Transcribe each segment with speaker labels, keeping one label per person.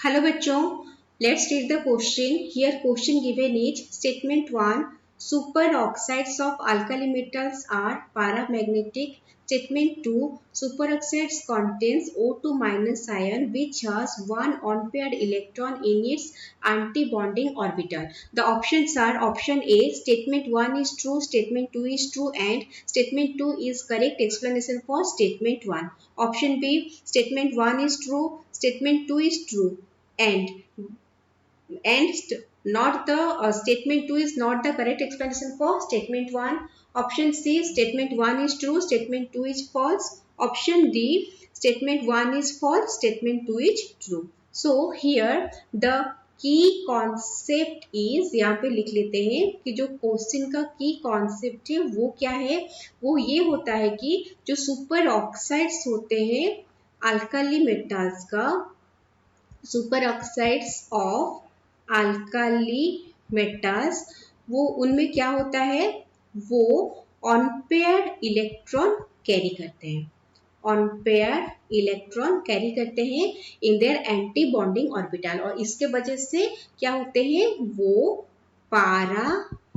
Speaker 1: Hello बच्चों, let's read the question. Here question given is statement 1, super oxides of alkali metals are paramagnetic. Statement 2, superoxides contains O2 minus ion which has one unpaired electron in its anti-bonding orbital. The options are option A, statement 1 is true, statement 2 is true and statement 2 is correct explanation for statement 1. Option B, statement 1 is true, statement 2 is true and not the statement 2 is not the correct explanation for statement 1. Option C, statement 1 is true, statement 2 is false. Option D, statement 1 is false, statement 2 is true. So here the की concept is, यहाँ पे लिख लेते हैं कि जो question का की कॉन्सेप्ट है वो क्या है। वो ये होता है कि जो सुपर ऑक्साइड्स होते हैं अल्काली मेटल्स का, super oxides of alkali metals, वो उनमें क्या होता है, वो अनपेयर्ड इलेक्ट्रॉन कैरी करते हैं, अनपेयर्ड इलेक्ट्रॉन कैरी करते हैं in their anti bonding orbital और इसके वजह से क्या होते हैं, वो पारा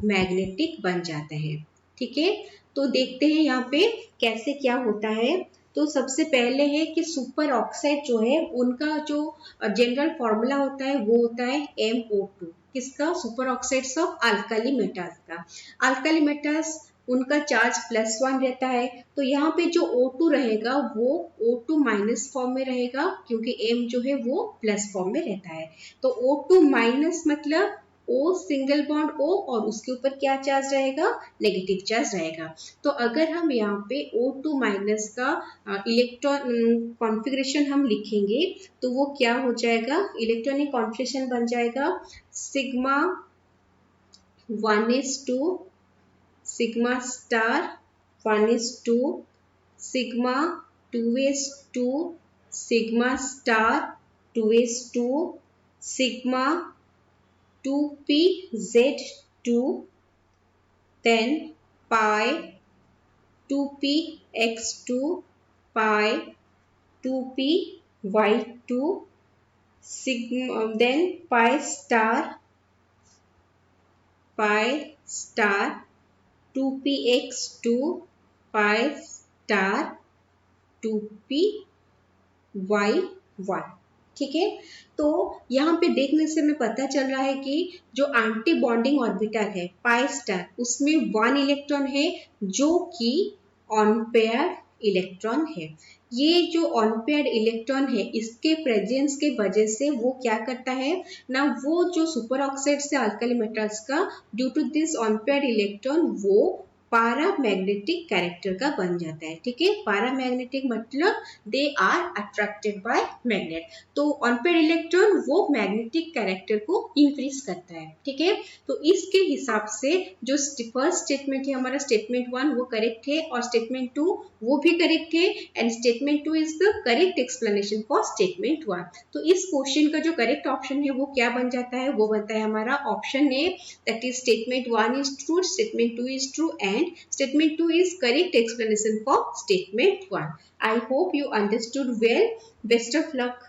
Speaker 1: मैग्नेटिक बन जाते हैं। ठीक है, तो देखते हैं यहाँ पे कैसे क्या होता है। तो सबसे पहले है कि सुपर ऑक्साइड जो है उनका जो जनरल फॉर्मूला होता है वो होता है MO2। किसका? Super oxides of alkali metals का। अल्काली मेटल्स उनका चार्ज +1 रहता है, तो यहाँ पे जो O2 रहेगा वो O2 माइनस फॉर्म में रहेगा क्योंकि M जो है वो प्लस फॉर्म में रहता है। तो O2 माइनस मतलब O सिंगल बॉन्ड O और उसके ऊपर क्या चार्ज रहेगा, नेगेटिव चार्ज रहेगा। तो अगर हम यहाँ पे O2 माइनस का इलेक्ट्रॉन कॉन्फ़िगरेशन हम लिखेंगे तो वो क्या हो जाएगा, इलेक्ट्रॉनिक कॉन्फ़िगरेशन बन जाएगा sigma 1s2 sigma star 1s2 sigma 2s2 sigma star 2s2 sigma 2pz2 then pi 2px2 pi 2py2 sigma then pi star 2px2 pi star 2py1। ठीक है, तो यहाँ पे देखने से हमें पता चल रहा है कि जो एंटी बॉन्डिंग ऑर्बिटल है पाई स्टार, उसमें 1 इलेक्ट्रॉन है जो कि अनपेयर्ड इलेक्ट्रॉन है। ये जो अनपेयर्ड इलेक्ट्रॉन है इसके प्रेजेंस के वजह से वो क्या करता है ना, वो जो सुपर ऑक्साइड से अल्काली मेटल्स का due to this unpaired electron वो पैरामैग्नेटिक कैरेक्टर का बन जाता है। ठीक है, पैरामैग्नेटिक मतलब they are attracted by magnet. तो अनपेयर्ड इलेक्ट्रॉन वो मैग्नेटिक कैरेक्टर को इंक्रीज करता है। ठीक है, तो इसके हिसाब से जो फर्स्ट स्टेटमेंट है हमारा स्टेटमेंट 1 वो करेक्ट है और स्टेटमेंट 2 वो भी करेक्ट है and statement 2 is the correct explanation for statement 1। तो इस क्वेश्चन का जो करेक्ट ऑप्शन है वो क्या बन जाता है, वो बनता है हमारा option A, that is statement 1 is true, statement 2 is true and statement 2 is correct explanation for statement 1. I hope you understood well. Best of luck.